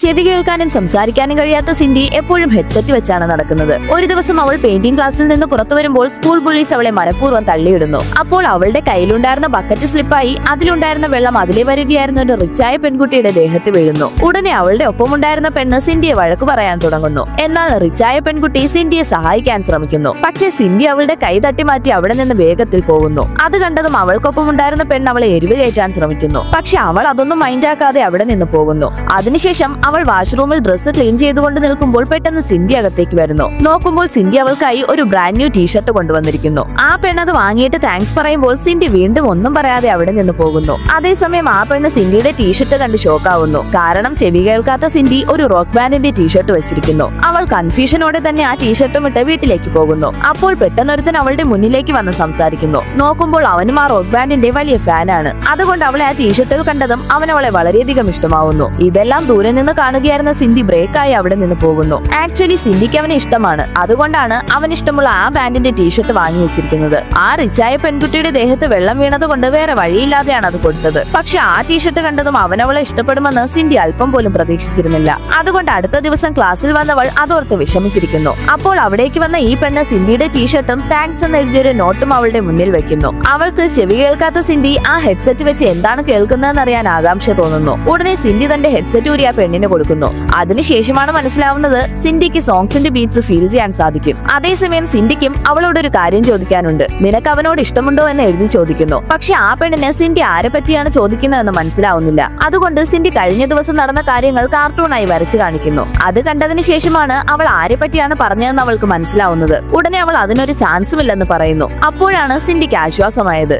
ചെവി കേൾക്കാനും സംസാരിക്കാനും കഴിയാത്ത സിന്ധി എപ്പോഴും ഹെഡ്സെറ്റ് വെച്ചാണ് നടക്കുന്നത്. ഒരു ദിവസം അവൾ പെയിന്റിംഗ് ക്ലാസ്സിൽ നിന്ന് പുറത്തു വരുമ്പോൾ സ്കൂൾ പോലീസ് അവളെ മനഃപൂർവ്വം തള്ളിയിടുന്നു. അപ്പോൾ അവളുടെ കയ്യിലുണ്ടായിരുന്ന ബക്കറ്റ് സ്ലിപ്പായി അതിലുണ്ടായിരുന്ന വെള്ളം അതിലെ വരികയായിരുന്ന ഒരു റിച്ചായ പെൺകുട്ടിയുടെ ദേഹത്ത് വീഴുന്നു. ഉടനെ അവളുടെ ഒപ്പമുണ്ടായിരുന്ന പെണ്ണ് സിന്ധിയെ വഴക്കു പറയാൻ തുടങ്ങുന്നു. എന്നാൽ റിച്ചായ പെൺകുട്ടി സിന്ധിയെ സഹായിക്കാൻ ശ്രമിക്കുന്നു. പക്ഷേ സിന്ധി അവളുടെ കൈ തട്ടിമാറ്റി അവിടെ നിന്ന് വേഗത്തിൽ പോകുന്നു. അത് കണ്ടതും അവൾക്കൊപ്പം ഉണ്ടായിരുന്ന പെണ്ണ് അവളെ എരിവ് കയറ്റാൻ ശ്രമിക്കുന്നു. പക്ഷെ അവൾ അതൊന്നും മൈൻഡാക്കാതെ അവിടെ നിന്ന് പോകുന്നു. അതിനുശേഷം അവൾ വാഷ്റൂമിൽ ഡ്രസ്സ് ക്ലീൻ ചെയ്തുകൊണ്ട് നിൽക്കുമ്പോൾ പെട്ടെന്ന് സിന്ധി അകത്തേക്ക് വരുന്നു. നോക്കുമ്പോൾ സിന്ധി അവൾക്കായി ഒരു ബ്രാൻഡ് ന്യൂ ടീഷർട്ട് കൊണ്ടുവന്നിരിക്കുന്നു. ആ പെണ്ണ് അത് വാങ്ങിയിട്ട് താങ്ക്സ് പറയുമ്പോൾ സിന്ധി വീണ്ടും ഒന്നും പറയാതെ അവിടെ നിന്ന് പോകുന്നു. അതേസമയം ആ പെണ്ണ് സിന്ധിയുടെ ടീഷർട്ട് കണ്ട് ഷോക്കാവുന്നു. കാരണം ചെവി കേൾക്കാത്ത സിന്ധി ഒരു റോക്ക് ബാൻഡിന്റെ ടീഷർട്ട് വെച്ചിരിക്കുന്നു. അവൾ കൺഫ്യൂഷനോടെ തന്നെ ആ ടീഷർട്ടും ഇട്ട് വീട്ടിലേക്ക് പോകുന്നു. അപ്പോൾ പെട്ടെന്നൊരുത്തൻ അവളുടെ മുന്നിലേക്ക് വന്ന് സംസാരിക്കുന്നു. നോക്കുമ്പോൾ അവനും ആ റോക്ക് ബാൻഡിന്റെ വലിയ ഫാനാണ്. അതുകൊണ്ട് അവളെ ആ ടീഷർട്ടിൽ കണ്ടതും അവൻ അവളെ വളരെയധികം ഇഷ്ടമാവുന്നു. ഇതെല്ലാം ദൂരെ നിന്ന് കാണുകയായിരുന്ന സിന്ധി ബ്രേക്കായി അവിടെ നിന്ന് പോകുന്നു. ആക്ച്വലി സിന്ധിക്ക് അവനെ ഇഷ്ടമാണ്. അതുകൊണ്ടാണ് അവൻ ഇഷ്ടമുള്ള ആ ബാൻഡിന്റെ ടീഷർട്ട് വാങ്ങി വെച്ചിരിക്കുന്നത്. ആ റിച്ചായ പെൺകുട്ടിയുടെ ദേഹത്ത് വെള്ളം വീണത് കൊണ്ട് വേറെ വഴിയില്ലാതെയാണ് അത് കൊടുത്തത്. പക്ഷെ ആ ടീഷർട്ട് കണ്ടതും അവൻ അവളെ ഇഷ്ടപ്പെടുമെന്ന് സിന്ധി അല്പം പോലും പ്രതീക്ഷിച്ചിരുന്നില്ല. അതുകൊണ്ട് അടുത്ത ദിവസം ക്ലാസ്സിൽ വന്നവൾ അതോർത്ത് വിഷമിച്ചിരിക്കുന്നു. അപ്പോൾ അവിടേക്ക് വന്ന ഈ പെണ്ണ് സിന്ധിയുടെ ടീഷർട്ടും താങ്ക്സ് എന്ന് എഴുതിയൊരു നോട്ടും അവളുടെ മുന്നിൽ വെക്കുന്നു. അവൾക്ക് ചെവി കേൾക്കാത്ത സിന്ധി ആ ഹെഡ്സെറ്റ് വെച്ച് എന്താണ് കേൾക്കുന്നതെന്ന് അറിയാൻ ആകാംക്ഷ തോന്നുന്നു. ഉടനെ സിന്ധി തന്റെ ഹെഡ്സെറ്റ് ഊരി ആ പെണ്ണിന് കൊടുക്കുന്നു. അതിനുശേഷമാണ് മനസ്സിലാവുന്നത് സിന്ധിക്ക് സോങ്സിന്റെ ബീറ്റ്സ് ഫീൽ ചെയ്യാൻ സാധിക്കും. അതേസമയം സിന്ധിക്കും അവളോട് ഒരു കാര്യം ചോദിക്കാനുണ്ട്. നിനക്ക് അവനോട് ഇഷ്ടമുണ്ടോ എന്ന് എഴുതി ചോദിക്കുന്നു. പക്ഷെ ആ പെണ്ണിന് സിന്ധി ആരെ പറ്റിയാണ് ചോദിക്കുന്നതെന്ന് മനസ്സിലാവുന്നില്ല. അതുകൊണ്ട് സിന്ധി കഴിഞ്ഞ ദിവസം നടന്ന കാര്യങ്ങൾ കാർട്ടൂണായി വരച്ചു കാണിക്കുന്നു. അത് കണ്ടതിന് ശേഷമാണ് അവൾ ആരെ പറ്റിയാണ് പറഞ്ഞതെന്ന് അവൾക്ക് മനസ്സിലാവുന്നത്. ഉടനെ അവൾ അതിനൊരു ചാൻസും ഇല്ലെന്ന് പറയുന്നു. അപ്പോഴാണ് സിന്ധിക്ക് ആശ്വാസമായത്.